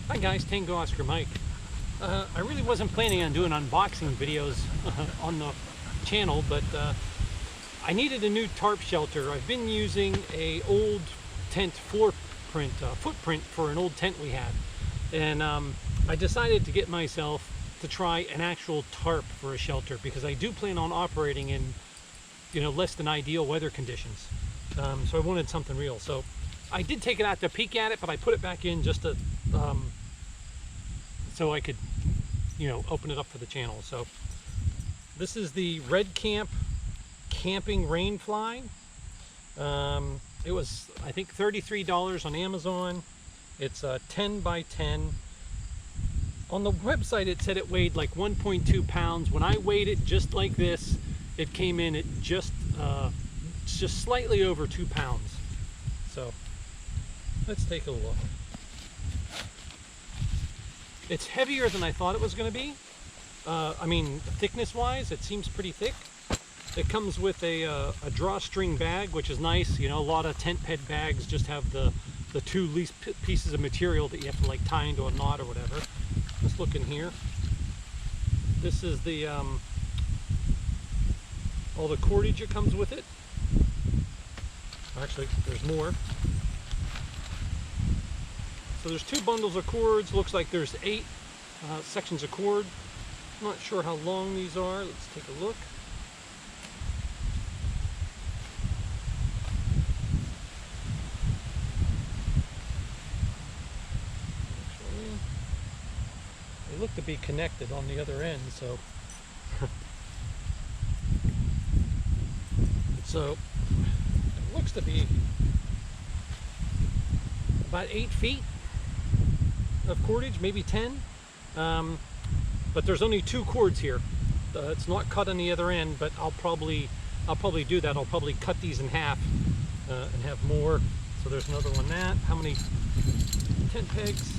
Hi guys, Tango Oscar Mike. I really wasn't planning on doing unboxing videos on the channel, but I needed a new tarp shelter. I've been using a old tent footprint for an old tent we had, and I decided to get myself to try an actual tarp for a shelter because I do plan on operating in less than ideal weather conditions. So I wanted something real. So I did take it out to peek at it, but I put it back in just to so I could open it up for the channel. So this is the Redcamp Rain Fly. It was, I think, $33 on Amazon. It's 10 by 10. On the website it said it weighed like 1.2 pounds. When I weighed it just like this, it came in at just slightly over 2 pounds. So let's take a look. It's heavier than I thought it was going to be. I mean, thickness wise, it seems pretty thick. It comes with a drawstring bag, which is nice. A lot of tent ped bags just have the two least pieces of material that you have to like tie into a knot or whatever. Let's look in here. This is the all the cordage that comes with it. Actually, there's more. So there's 2 bundles of cords. Looks like there's 8 sections of cord. I'm not sure how long these are. Let's take a look. Actually, they look to be connected on the other end, so so it looks to be about 8 feet of cordage, maybe 10, but there's only 2 cords here. It's not cut on the other end, but I'll probably do that. I'll probably cut these in half and have more. So there's another one. That how many tent pegs?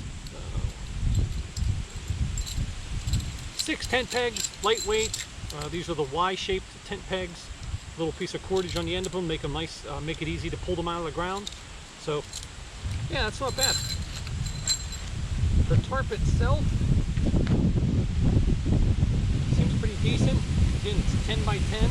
6 tent pegs, lightweight. These are the Y-shaped tent pegs. Little piece of cordage on the end of them, make them nice, make it easy to pull them out of the ground. So yeah, that's not bad. The tarp itself seems pretty decent. Again, it's 10 by 10.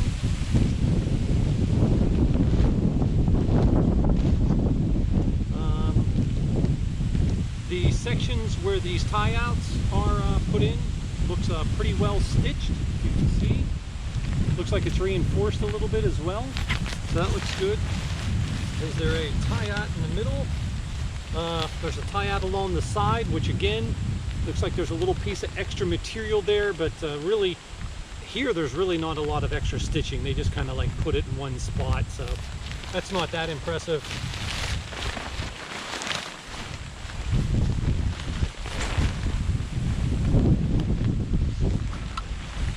The sections where these tie-outs are put in looks pretty well stitched, you can see. Looks like it's reinforced a little bit as well, so that looks good. Is there a tie-out in the middle? There's a tie-out along the side, which again looks like there's a little piece of extra material there, but really here there's really not a lot of extra stitching. They just kind of like put it in one spot, so that's not that impressive.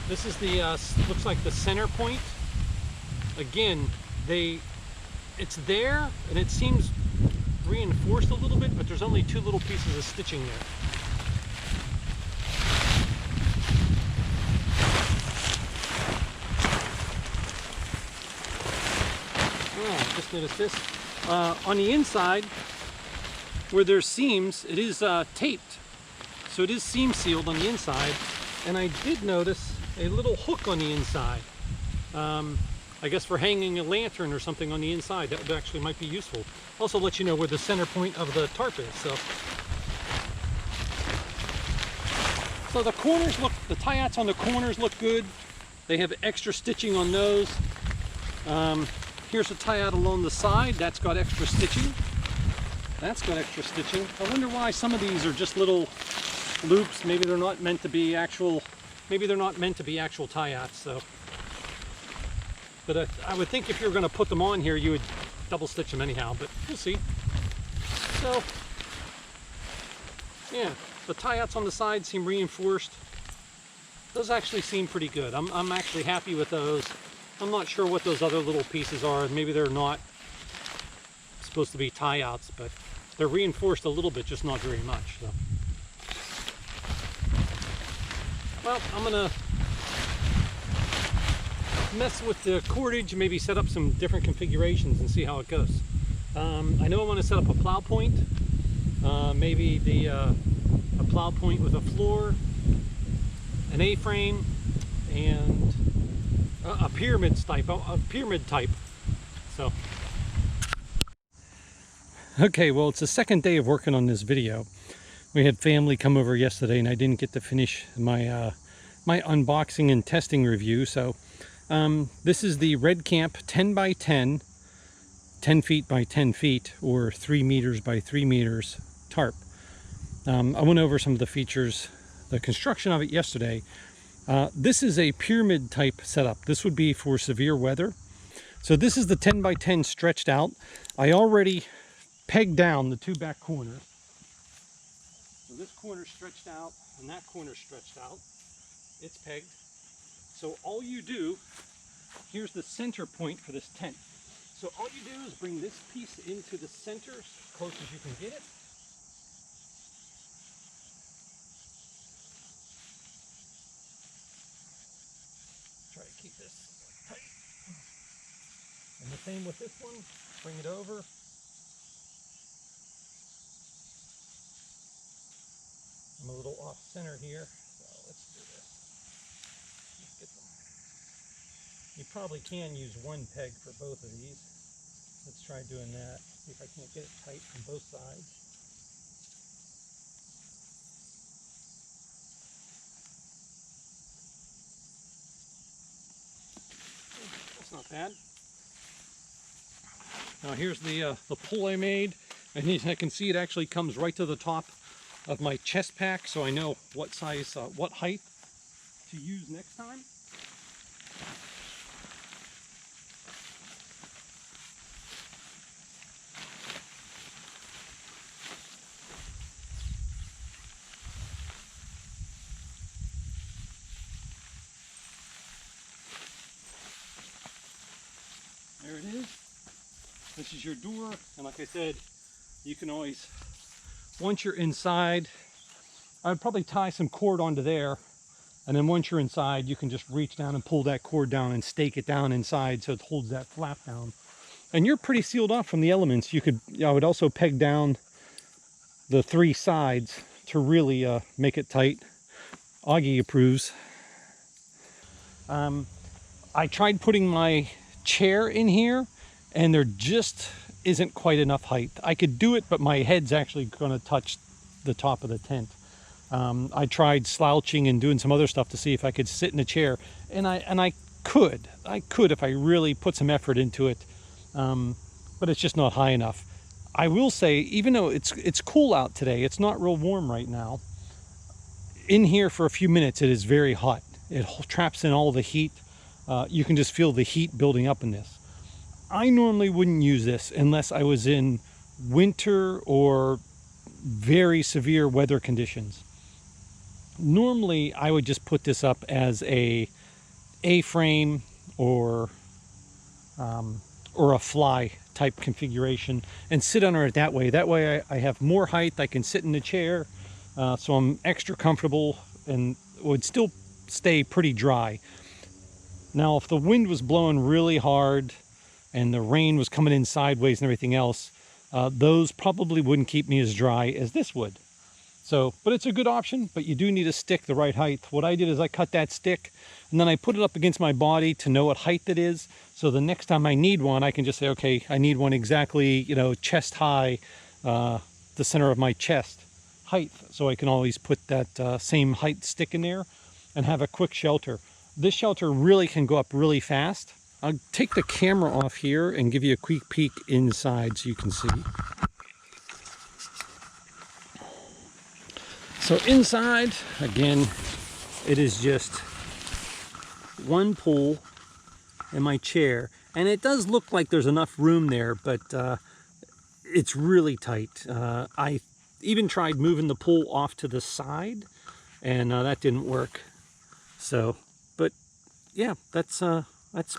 This is the looks like the center point. Again, it's there and it seems reinforced a little bit, but there's only 2 little pieces of stitching there. Oh, just noticed this. On the inside, where there's seams, it is taped. So it is seam sealed on the inside. And I did notice a little hook on the inside. I guess for hanging a lantern or something on the inside, that actually might be useful. Also let you know where the center point of the tarp is. So the corners the tie-outs on the corners look good. They have extra stitching on those. Here's a tie-out along the side. That's got extra stitching. That's got extra stitching. I wonder why some of these are just little loops. Maybe they're not meant to be actual. Maybe they're not meant to be actual tie-outs. So. But I would think if you're going to put them on here, you would double stitch them anyhow, but we'll see. So, yeah, the tie-outs on the side seem reinforced. Those actually seem pretty good. I'm actually happy with those. I'm not sure what those other little pieces are. Maybe they're not supposed to be tie-outs, but they're reinforced a little bit, just not very much. So. Well, I'm going to mess with the cordage, maybe set up some different configurations and see how it goes. I know I want to set up a plow point. Maybe the plow point with a floor, an A-frame, and a pyramid type. So, okay, well, it's the second day of working on this video. We had family come over yesterday, and I didn't get to finish my my unboxing and testing review. So, this is the Redcamp 10 by 10, 10 feet by 10 feet, or 3 meters by 3 meters tarp. I went over some of the features, the construction of it yesterday. This is a pyramid type setup. This would be for severe weather. So this is the 10 by 10 stretched out. I already pegged down the two back corners. So this corner stretched out and that corner stretched out. It's pegged. So all you do, here's the center point for this tent. So all you do is bring this piece into the center as close as you can get it. Try to keep this tight. And the same with this one. Bring it over. I'm a little off center here, so let's do this. Let's get them. You probably can use one peg for both of these. Let's try doing that. See if I can't get it tight from both sides. That's not bad. Now here's the pull I made, and I can see it actually comes right to the top of my chest pack, so I know what size, what height to use next time. There it is. This is your door, and like I said, you can always, once you're inside, I would probably tie some cord onto there, and then once you're inside, you can just reach down and pull that cord down and stake it down inside so it holds that flap down. And you're pretty sealed off from the elements. You could, I would also peg down the three sides to really make it tight. Augie approves. I tried putting my chair in here, and there just isn't quite enough height. I could do it, but my head's actually going to touch the top of the tent. I tried slouching and doing some other stuff to see if I could sit in a chair, and I could if I really put some effort into it, but it's just not high enough. I will say, even though it's cool out today, it's not real warm right now. In here for a few minutes, it is very hot. It traps in all the heat. You can just feel the heat building up in this. I normally wouldn't use this unless I was in winter or very severe weather conditions. Normally, I would just put this up as a A-frame or a fly type configuration and sit under it that way. That way I have more height. I can sit in the chair, so I'm extra comfortable and would still stay pretty dry. Now, if the wind was blowing really hard and the rain was coming in sideways and everything else, those probably wouldn't keep me as dry as this would. So, but it's a good option, but you do need a stick the right height. What I did is I cut that stick and then I put it up against my body to know what height it is. So the next time I need one, I can just say, okay, I need one exactly, you know, chest high, the center of my chest height. So I can always put that same height stick in there and have a quick shelter. This shelter really can go up really fast. I'll take the camera off here and give you a quick peek inside so you can see. So inside, again, it is just one pole and my chair. And it does look like there's enough room there, but it's really tight. I even tried moving the pole off to the side, and that didn't work. So, but yeah, that's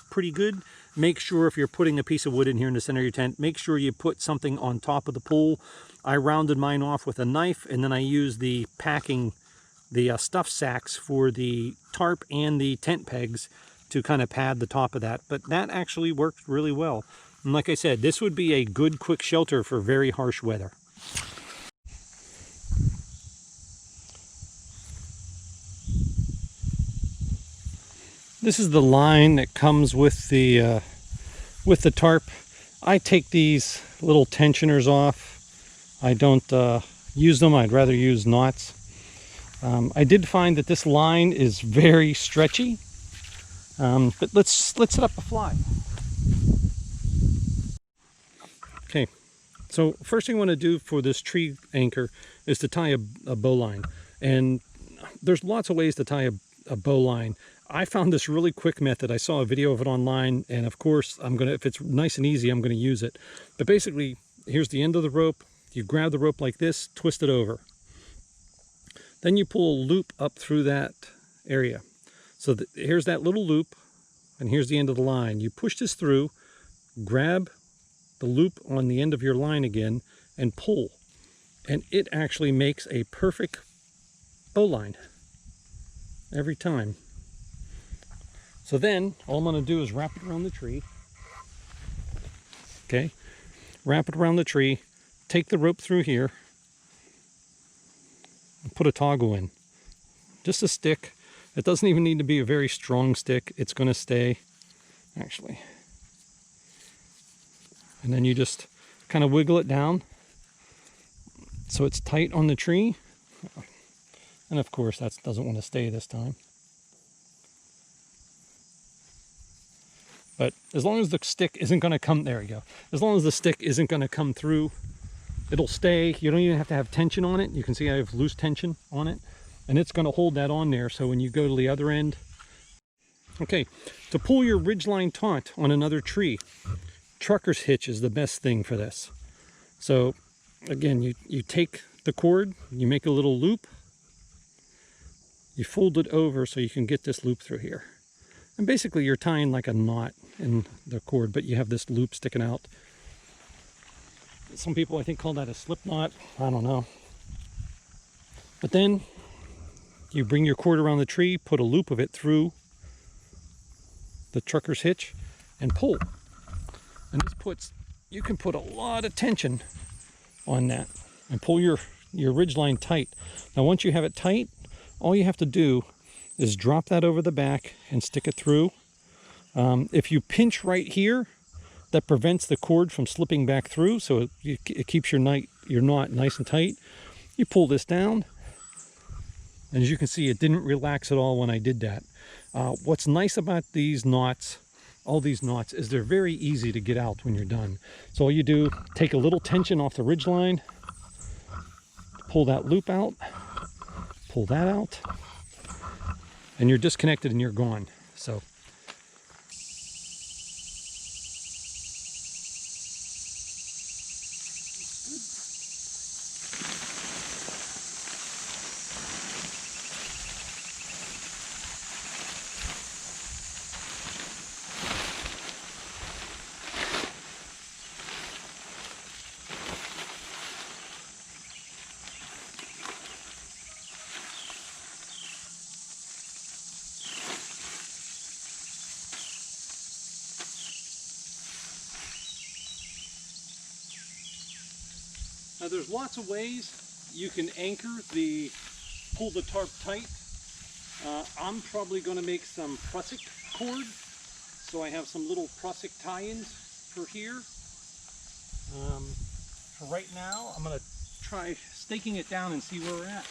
pretty good. Make sure if you're putting a piece of wood in here in the center of your tent, make sure you put something on top of the pole. I rounded mine off with a knife, and then I used the stuff sacks for the tarp and the tent pegs to kind of pad the top of that. But that actually worked really well. And like I said, this would be a good quick shelter for very harsh weather. This is the line that comes with the tarp. I take these little tensioners off. I don't use them. I'd rather use knots. I did find that this line is very stretchy, but let's set up a fly. Okay, so first thing I want to do for this tree anchor is to tie a bowline, and there's lots of ways to tie a bowline. I found this really quick method. I saw a video of it online, and of course if it's nice and easy, I'm gonna use it. But basically, here's the end of the rope. You grab the rope like this, twist it over. Then you pull a loop up through that area. So here's that little loop, and here's the end of the line. You push this through, grab the loop on the end of your line again, and pull. And it actually makes a perfect bowline every time. So then all I'm going to do is wrap it around the tree. Okay, wrap it around the tree, take the rope through here, and put a toggle in. Just a stick. It doesn't even need to be a very strong stick. It's going to stay, actually. And then you just kind of wiggle it down so it's tight on the tree. And of course that doesn't want to stay this time. But as long as the stick isn't going to come, there we go. As long as the stick isn't going to come through, it'll stay. You don't even have to have tension on it. You can see I have loose tension on it, and it's going to hold that on there. So when you go to the other end, okay, to pull your ridgeline taunt on another tree, trucker's hitch is the best thing for this. So again, you take the cord, you make a little loop, you fold it over so you can get this loop through here. And basically you're tying like a knot in the cord, but you have this loop sticking out. Some people I think call that a slip knot. I don't know. But then you bring your cord around the tree, put a loop of it through the trucker's hitch, and pull. And this you can put a lot of tension on that and pull your ridgeline tight. Now once you have it tight, all you have to do is drop that over the back and stick it through. If you pinch right here, that prevents the cord from slipping back through, so it keeps your knot nice and tight. You pull this down, and as you can see, it didn't relax at all when I did that. What's nice about these knots, all these knots, is they're very easy to get out when you're done. So all you do, take a little tension off the ridge line, pull that loop out, pull that out, and you're disconnected and you're gone. So now there's lots of ways you can pull the tarp tight. I'm probably going to make some prusik cord, so I have some little prusik tie-ins for here. For right now, I'm going to try staking it down and see where we're at.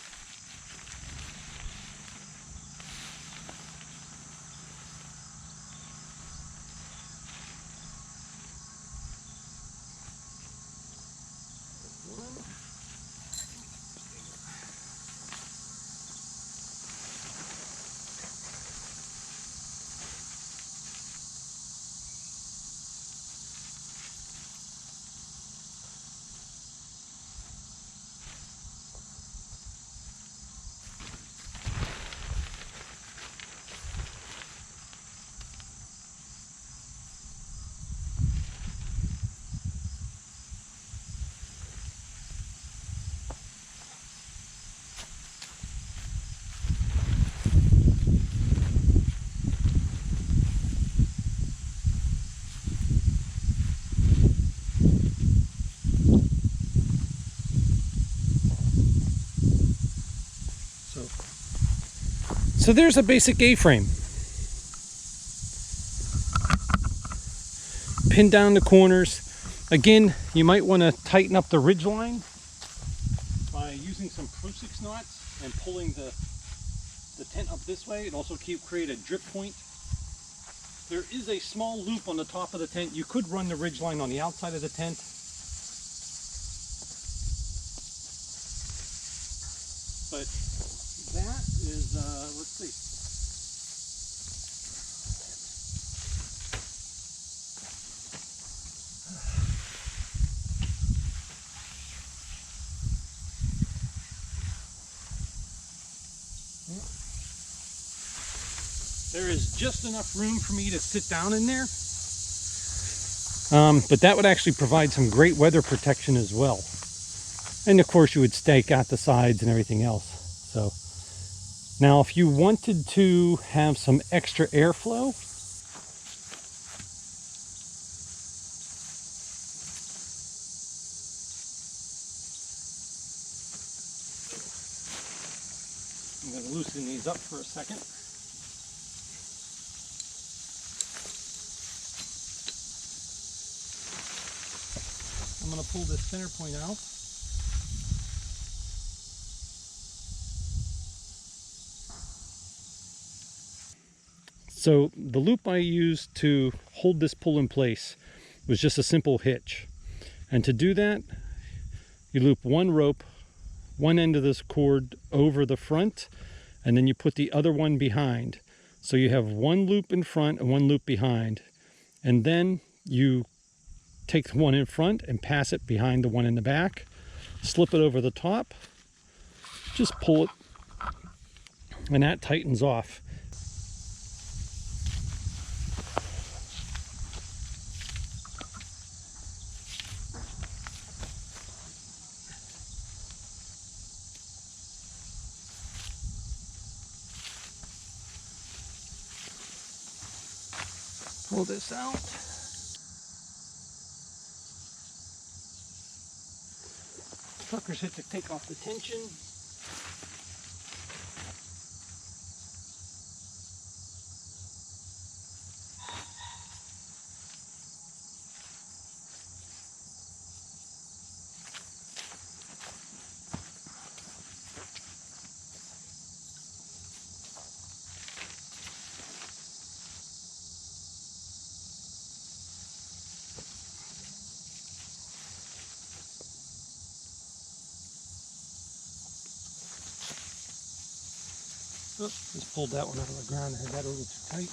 So there's a basic A-frame. pin down the corners. Again, you might want to tighten up the ridge line by using some Pro-6 knots and pulling the tent up this way. It also create a drip point. There is a small loop on the top of the tent. You could run the ridge line on the outside of the tent. But that is, let's see. There is just enough room for me to sit down in there. But that would actually provide some great weather protection as well. And of course you would stake out the sides and everything else. So now if you wanted to have some extra airflow, I'm going to loosen these up for a second. I'm going to pull this center point out. So the loop I used to hold this pull in place was just a simple hitch. And to do that, you loop one rope, one end of this cord over the front, and then you put the other one behind. So you have one loop in front and one loop behind. And then you take the one in front and pass it behind the one in the back, slip it over the top, just pull it, and that tightens off. Pull this out. Suckers hit to take off the tension. Oops, just pulled that one out of the ground. I had that a little too tight.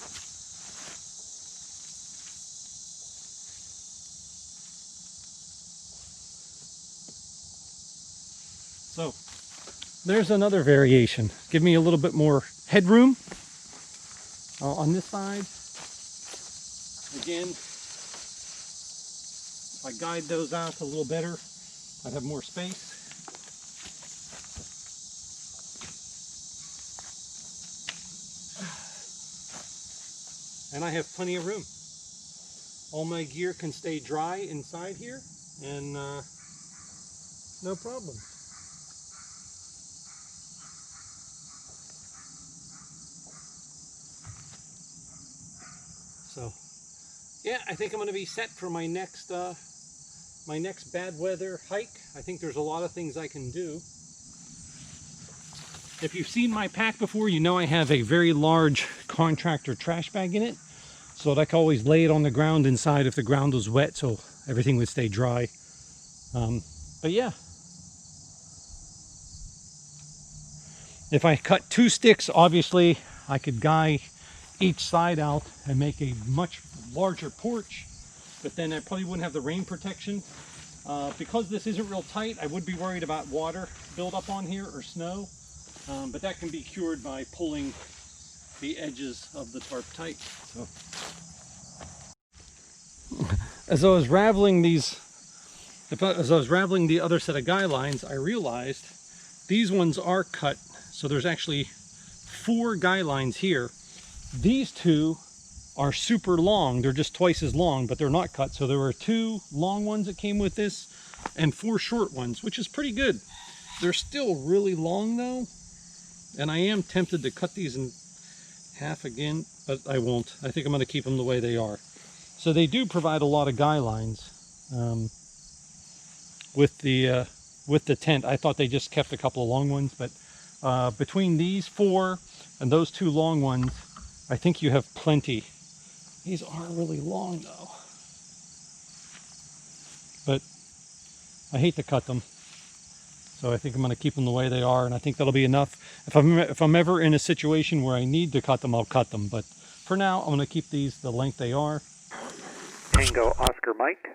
So, there's another variation. Give me a little bit more headroom on this side. Again, if I guide those out a little better, I'd have more space. And I have plenty of room. All my gear can stay dry inside here, and no problem. So, yeah, I think I'm going to be set for my next bad weather hike. I think there's a lot of things I can do. If you've seen my pack before, you know I have a very large contractor trash bag in it, so that I can always lay it on the ground inside if the ground was wet, so everything would stay dry. But yeah, if I cut 2 sticks, obviously I could guy each side out and make a much larger porch, but then I probably wouldn't have the rain protection. Because this isn't real tight, I would be worried about water buildup on here or snow. But that can be cured by pulling the edges of the tarp tight. So, as I was raveling the other set of guy lines, I realized these ones are cut. So there's actually 4 guy lines here. These 2 are super long. They're just twice as long, but they're not cut. So there were 2 long ones that came with this and 4 short ones, which is pretty good. They're still really long though. And I am tempted to cut these in half again, but I won't. I think I'm going to keep them the way they are. So they do provide a lot of guy lines with the tent. I thought they just kept a couple of long ones, but between these 4 and those 2 long ones, I think you have plenty. These are really long though, but I hate to cut them. So I think I'm going to keep them the way they are, and I think that'll be enough. If I'm ever in a situation where I need to cut them, I'll cut them. But for now, I'm going to keep these the length they are. Tango Oscar Mike.